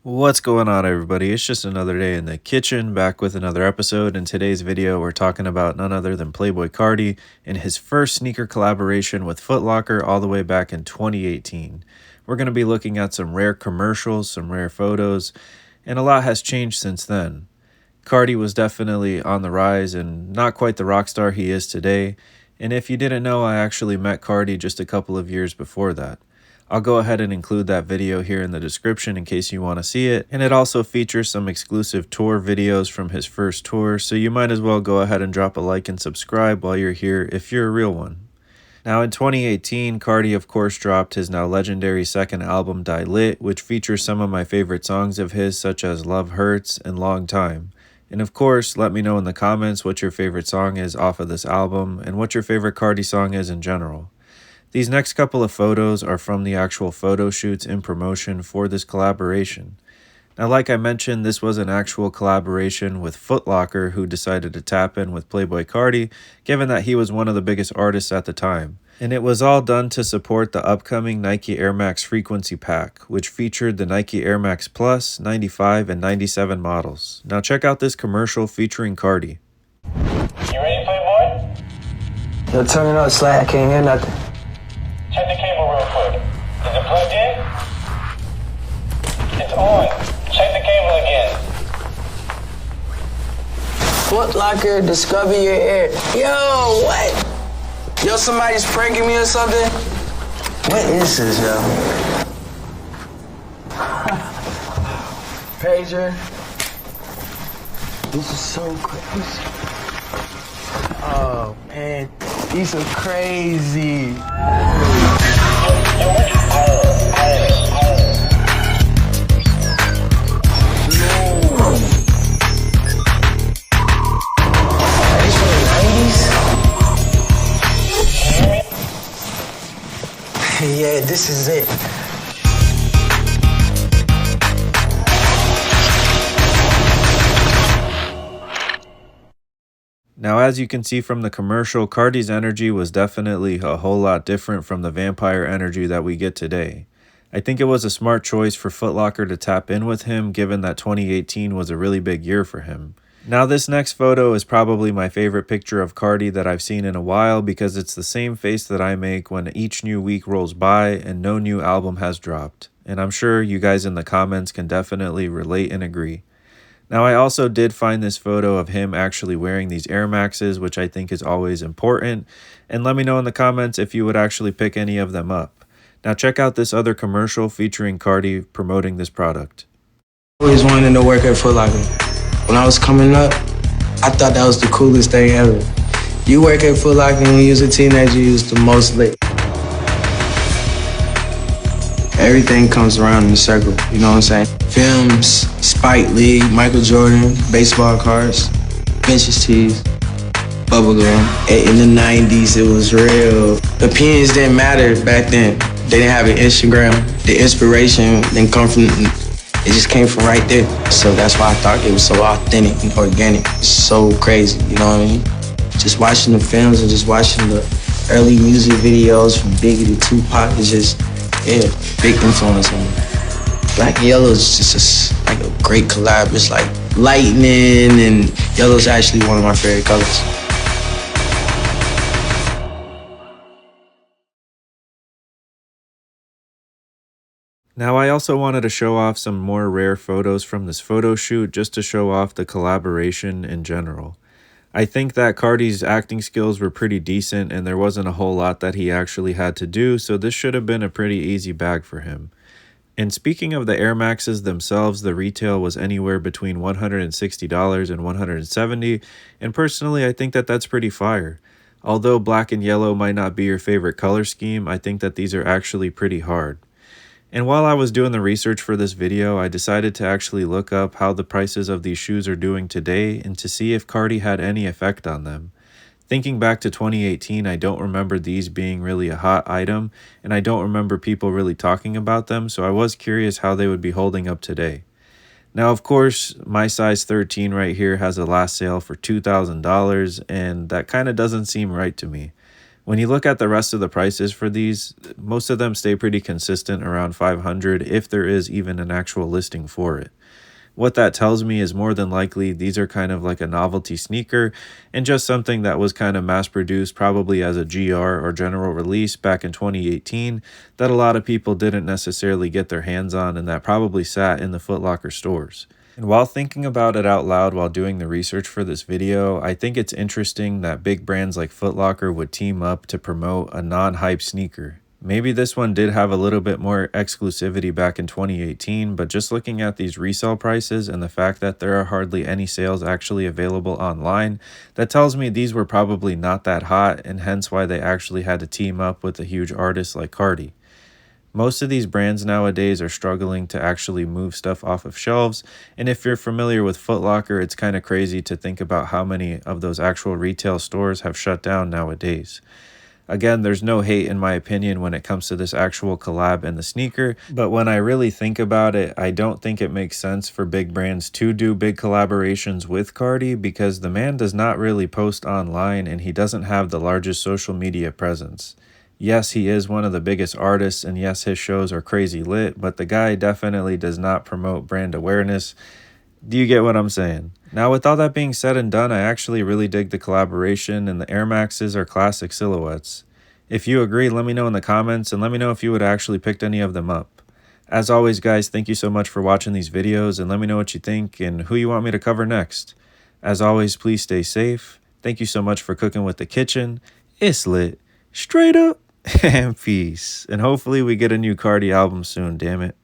What's going on, everybody? It's just another day in the kitchen, back with another episode. In today's video, we're talking about none other than Playboi Carti and his first sneaker collaboration with Footlocker all the way back in 2018. We're going to be looking at some rare commercials, some rare photos, and a lot has changed since then. Carti was definitely on the rise and not quite the rock star he is today. And if you didn't know, I actually met Carti just a couple of years before that. I'll go ahead and include that video here in the description in case you want to see it. And it also features some exclusive tour videos from his first tour, so you might as well go ahead and drop a like and subscribe while you're here if you're a real one. Now in 2018, Carti of course dropped his now legendary second album Die Lit, which features some of my favorite songs of his such as Love Hurts and Long Time. And of course, let me know in the comments what your favorite song is off of this album and what your favorite Carti song is in general. These next couple of photos are from the actual photo shoots in promotion for this collaboration. Now, like I mentioned, this was an actual collaboration with Footlocker, who decided to tap in with Playboi Carti, given that he was one of the biggest artists at the time. And it was all done to support the upcoming Nike Air Max Frequency Pack, which featured the Nike Air Max Plus, 95, and 97 models. Now check out this commercial featuring Carti. You ready, Playboy? Yo, turn it up, Slay. I can't hear nothing. Check the cable real quick. Is it plugged in? It's on. Check the cable again. Footlocker, discover your air. Yo, what? Yo, somebody's pranking me or something? What is this, yo? Pager. This is so crazy. Oh, man. These are crazy. Yeah, this is it. Now, as you can see from the commercial, Carti's energy was definitely a whole lot different from the vampire energy that we get today. I think it was a smart choice for Footlocker to tap in with him, given that 2018 was a really big year for him. Now, this next photo is probably my favorite picture of Carti that I've seen in a while, because it's the same face that I make when each new week rolls by and no new album has dropped. And I'm sure you guys in the comments can definitely relate and agree. Now, I also did find this photo of him actually wearing these Air Maxes, which I think is always important. And let me know in the comments if you would actually pick any of them up. Now, check out this other commercial featuring Carti promoting this product. I always wanted to work at Footlocker. When I was coming up, I thought that was the coolest thing ever. You work at Footlocker when you was a teenager, you was the most lit. Everything comes around in a circle, you know what I'm saying? Films, Spike Lee, Michael Jordan, baseball cards, vintage tees, bubblegum. In the 90s, it was real. Opinions didn't matter back then. They didn't have an Instagram. The inspiration didn't come from, it just came from right there. So that's why I thought it was so authentic and organic. It's so crazy, you know what I mean? Just watching the films and just watching the early music videos from Biggie to Tupac is just, yeah, big influence on me. Black and yellow is just like a great collab. It's like lightning, and yellow's actually one of my favorite colors. Now, I also wanted to show off some more rare photos from this photo shoot just to show off the collaboration in general. I think that Carti's acting skills were pretty decent and there wasn't a whole lot that he actually had to do, so this should have been a pretty easy bag for him. And speaking of the Air Maxes themselves, the retail was anywhere between $160 and $170, and personally I think that that's pretty fire. Although black and yellow might not be your favorite color scheme, I think that these are actually pretty hard. And while I was doing the research for this video, I decided to actually look up how the prices of these shoes are doing today and to see if Carti had any effect on them. Thinking back to 2018, I don't remember these being really a hot item, and I don't remember people really talking about them, so I was curious how they would be holding up today. Now, of course, my size 13 right here has a last sale for $2,000, and that kind of doesn't seem right to me. When you look at the rest of the prices for these, most of them stay pretty consistent around 500 if there is even an actual listing for it. What that tells me is more than likely these are kind of like a novelty sneaker and just something that was kind of mass produced probably as a GR or general release back in 2018 that a lot of people didn't necessarily get their hands on and that probably sat in the Footlocker stores. And while thinking about it out loud while doing the research for this video, I think it's interesting that big brands like Footlocker would team up to promote a non-hype sneaker. Maybe this one did have a little bit more exclusivity back in 2018, but just looking at these resale prices and the fact that there are hardly any sales actually available online, that tells me these were probably not that hot and hence why they actually had to team up with a huge artist like Carti. Most of these brands nowadays are struggling to actually move stuff off of shelves, and if you're familiar with Footlocker, it's kind of crazy to think about how many of those actual retail stores have shut down nowadays. Again, there's no hate in my opinion when it comes to this actual collab and the sneaker, but when I really think about it, I don't think it makes sense for big brands to do big collaborations with Carti because the man does not really post online and he doesn't have the largest social media presence. Yes, he is one of the biggest artists, and yes, his shows are crazy lit, but the guy definitely does not promote brand awareness. Do you get what I'm saying? Now, with all that being said and done, I actually really dig the collaboration, and the Air Maxes are classic silhouettes. If you agree, let me know in the comments, and let me know if you would actually picked any of them up. As always, guys, thank you so much for watching these videos, and let me know what you think and who you want me to cover next. As always, please stay safe. Thank you so much for cooking with the kitchen. It's lit. Straight up. And peace. And hopefully we get a new Carti album soon, damn it.